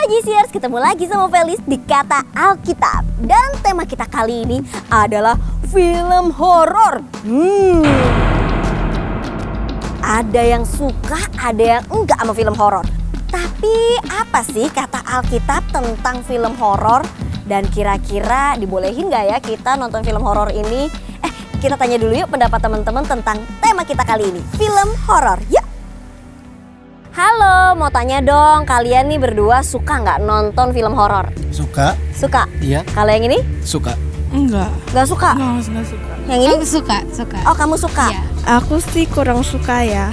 Halo Jisiers, ketemu lagi sama Felis di Kata Alkitab. Dan tema kita kali ini adalah film horor. Ada yang suka, ada yang enggak sama film horor. Tapi apa sih kata Alkitab tentang film horor? Dan kira-kira dibolehin gak ya kita nonton film horor ini? Kita tanya dulu yuk pendapat teman-teman tentang tema kita kali ini, film horor. Yuk! Halo, mau tanya dong, kalian nih berdua suka nggak nonton film horor? Suka. Suka? Iya. Kalau yang ini? Suka. Enggak. Nggak suka? Enggak suka. Yang ini? Aku suka. Oh, kamu suka? Iya. Aku sih kurang suka ya.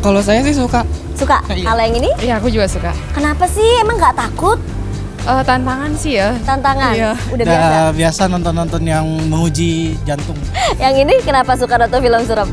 Kalau saya sih suka. Suka? Iya. Kalau yang ini? Iya, aku juga suka. Kenapa sih? Emang nggak takut? Tantangan sih ya. Tantangan? Iya. Udah biasa? Biasa nonton-nonton yang menguji jantung. Yang ini kenapa suka nonton film serem?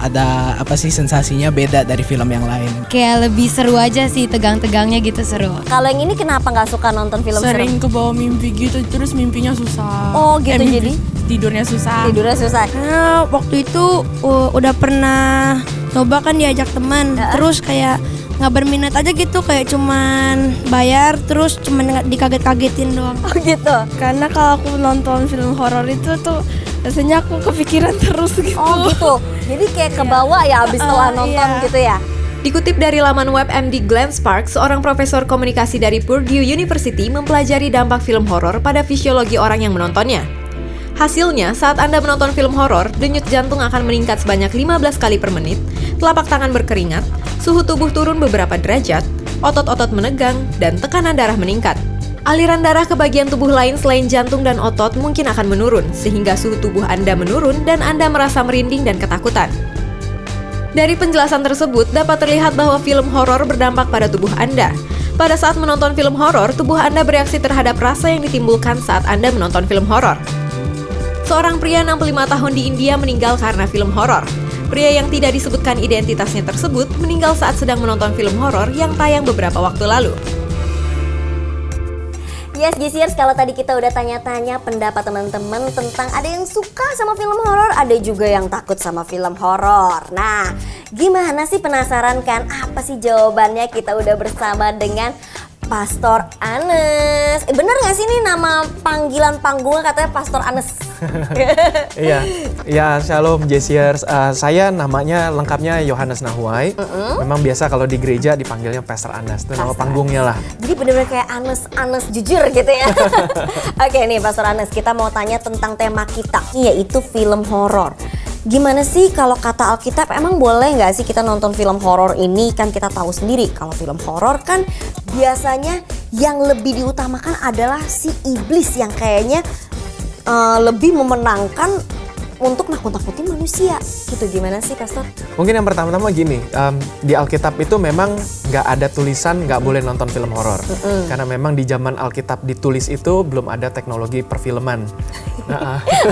Ada apa sih sensasinya beda dari film yang lain. Kayak lebih seru aja sih, tegang-tegangnya gitu seru. Kalau yang ini kenapa nggak suka nonton film serem? Sering kebawa mimpi gitu, terus mimpinya susah. Oh gitu, jadi? Tidurnya susah. Tidurnya susah? Karena waktu itu udah pernah coba kan diajak teman, terus kayak nggak berminat aja gitu, kayak cuman bayar terus cuman dikaget-kagetin doang. Oh gitu? Karena kalau aku nonton film horor itu tuh rasanya aku kepikiran terus gitu. Oh gitu, jadi kayak kebawa ya abis setelah nonton iya. gitu ya? Dikutip dari laman web MD Glenn Sparks, seorang profesor komunikasi dari Purdue University mempelajari dampak film horor pada fisiologi orang yang menontonnya. Hasilnya, saat Anda menonton film horor, denyut jantung akan meningkat sebanyak 15 kali per menit, telapak tangan berkeringat, suhu tubuh turun beberapa derajat, otot-otot menegang, dan tekanan darah meningkat. Aliran darah ke bagian tubuh lain selain jantung dan otot mungkin akan menurun, sehingga suhu tubuh Anda menurun dan Anda merasa merinding dan ketakutan. Dari penjelasan tersebut, dapat terlihat bahwa film horor berdampak pada tubuh Anda. Pada saat menonton film horor, tubuh Anda bereaksi terhadap rasa yang ditimbulkan saat Anda menonton film horor. Seorang pria 65 tahun di India meninggal karena film horor. Pria yang tidak disebutkan identitasnya tersebut meninggal saat sedang menonton film horor yang tayang beberapa waktu lalu. Yes, Jisiers, kalau tadi kita udah tanya-tanya pendapat teman-teman tentang ada yang suka sama film horor, ada juga yang takut sama film horor. Nah, gimana sih, penasaran kan? Apa sih jawabannya? Kita udah bersama dengan Pastor Anes. Bener gak sih ini nama panggilan panggungnya katanya Pastor Anes? Iya, shalom Jesiers. Saya namanya lengkapnya Yohanes Nahuai. Memang biasa kalau di gereja dipanggilnya Pastor Anes. Itu nama panggungnya lah. Jadi bener-bener kayak Anes jujur gitu ya. Oke nih Pastor Anes, kita mau tanya tentang tema kita, yaitu film horor. Gimana sih kalau kata Alkitab, emang boleh nggak sih kita nonton film horor ini? Kan kita tahu sendiri kalau film horor kan biasanya yang lebih diutamakan adalah si iblis yang kayaknya lebih memenangkan untuk nakut-nakutin manusia gitu. Gimana sih Pastor? Mungkin yang pertama-tama gini, di Alkitab itu memang nggak ada tulisan nggak boleh nonton film horor. Karena memang di zaman Alkitab ditulis itu belum ada teknologi perfilman.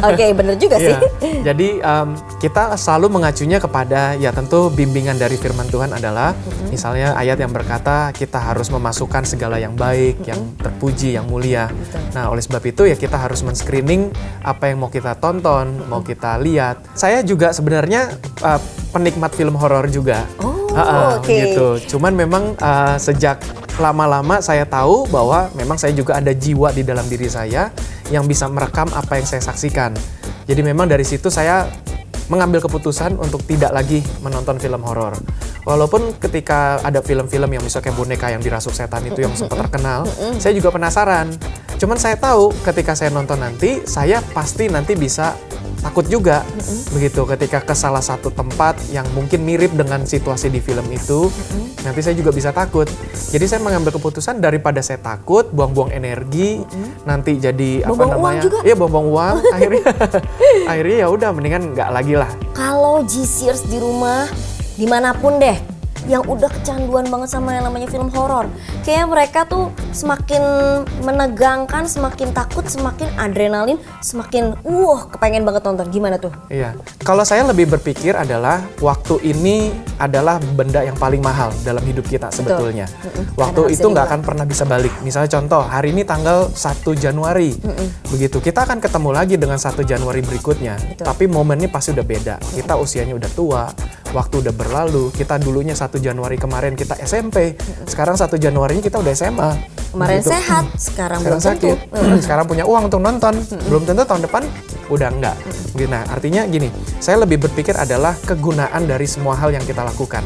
Oke, bener juga sih. Jadi kita selalu mengacunya kepada ya tentu bimbingan dari firman Tuhan adalah misalnya ayat yang berkata kita harus memasukkan segala yang baik, yang terpuji, yang mulia. Nah oleh sebab itu ya kita harus men-screening apa yang mau kita tonton, mau kita lihat. Saya juga sebenarnya penikmat film horor juga. Gitu. Cuman memang sejak lama-lama saya tahu bahwa memang saya juga ada jiwa di dalam diri saya yang bisa merekam apa yang saya saksikan. Jadi memang dari situ saya mengambil keputusan untuk tidak lagi menonton film horor. Walaupun ketika ada film-film yang misalnya kayak boneka yang dirasuk setan itu yang sempat terkenal, saya juga penasaran. Cuman saya tahu ketika saya nonton nanti, saya pasti nanti bisa takut juga. Begitu ketika ke salah satu tempat yang mungkin mirip dengan situasi di film itu, nanti saya juga bisa takut. Jadi saya mengambil keputusan daripada saya takut, buang-buang energi, nanti jadi buang-buang uang juga? Iya, buang-buang uang. akhirnya ya udah mendingan nggak lagi lah. Kalau Jisiers di rumah dimanapun deh, yang udah kecanduan banget sama yang namanya film horor, kayaknya mereka tuh semakin menegangkan, semakin takut, semakin adrenalin, semakin kepengen banget nonton. Gimana tuh? Iya, kalau saya lebih berpikir adalah waktu ini adalah benda yang paling mahal dalam hidup kita sebetulnya. Waktu itu nggak akan pernah bisa balik. Misalnya contoh, hari ini tanggal 1 Januari, begitu kita akan ketemu lagi dengan 1 Januari berikutnya. Tapi momennya pasti udah beda. Kita usianya udah tua, waktu udah berlalu. Kita dulunya 1 Januari kemarin kita SMP, sekarang 1 Januarinya kita udah SMA. Kemarin Gitu. sehat, sekarang belum Sekarang tentu. sakit, sekarang punya uang untuk nonton, belum tentu tahun depan udah enggak. Nah, artinya gini, saya lebih berpikir adalah kegunaan dari semua hal yang kita lakukan.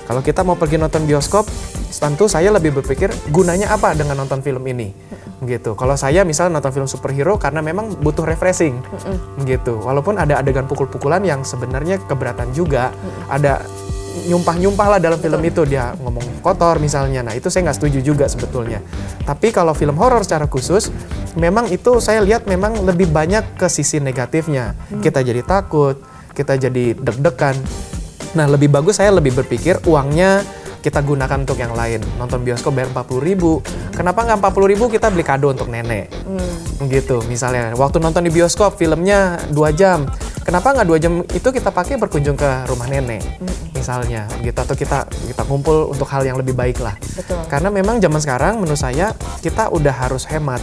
Kalau kita mau pergi nonton bioskop, tentu saya lebih berpikir gunanya apa dengan nonton film ini, gitu. Kalau saya misalnya nonton film superhero karena memang butuh refreshing, gitu. Walaupun ada adegan pukul-pukulan yang sebenarnya keberatan juga, ada nyumpah-nyumpah lah dalam film itu, dia ngomong kotor misalnya. Nah, itu saya nggak setuju juga sebetulnya. Tapi kalau film horor secara khusus, memang itu saya lihat memang lebih banyak ke sisi negatifnya. Kita jadi takut, kita jadi deg-degan. Nah, lebih bagus saya lebih berpikir uangnya kita gunakan untuk yang lain. Nonton bioskop bayar 40.000. Kenapa nggak 40.000 kita beli kado untuk nenek? Gitu misalnya. Waktu nonton di bioskop filmnya 2 jam. Kenapa nggak 2 jam itu kita pakai berkunjung ke rumah nenek? Misalnya gitu, atau kita kumpul untuk hal yang lebih baik lah. Betul. Karena memang zaman sekarang menurut saya kita udah harus hemat.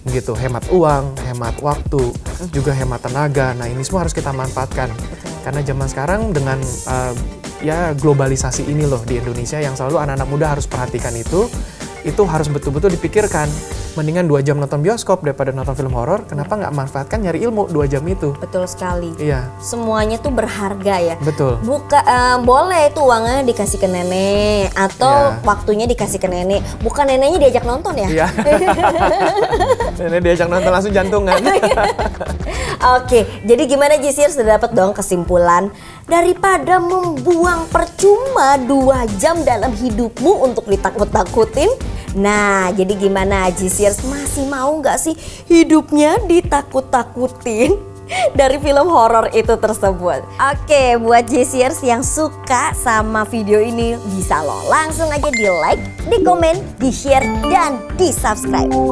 Gitu, hemat uang, hemat waktu, juga hemat tenaga. Nah, ini semua harus kita manfaatkan. Karena zaman sekarang dengan ya globalisasi ini loh di Indonesia yang selalu anak-anak muda harus perhatikan itu harus betul-betul dipikirkan. Mendingan 2 jam nonton bioskop daripada nonton film horor, kenapa nggak manfaatkan nyari ilmu 2 jam itu? Betul sekali. Iya, Semuanya tuh berharga ya. betul. Boleh itu uangnya dikasih ke nenek atau Iya. waktunya dikasih ke nenek. Bukan neneknya diajak nonton ya? Iya. Nenek diajak nonton langsung jantungan. Oke, jadi gimana Jisir, sudah dapat dong kesimpulan? Daripada membuang percuma 2 jam dalam hidupmu untuk ditakut-takutin. Nah, jadi gimana Jisir, masih mau nggak sih hidupnya ditakut-takutin dari film horor itu tersebut? Oke, buat Jisiers yang suka sama video ini bisa loh langsung aja di like, di komen, di share, dan di subscribe.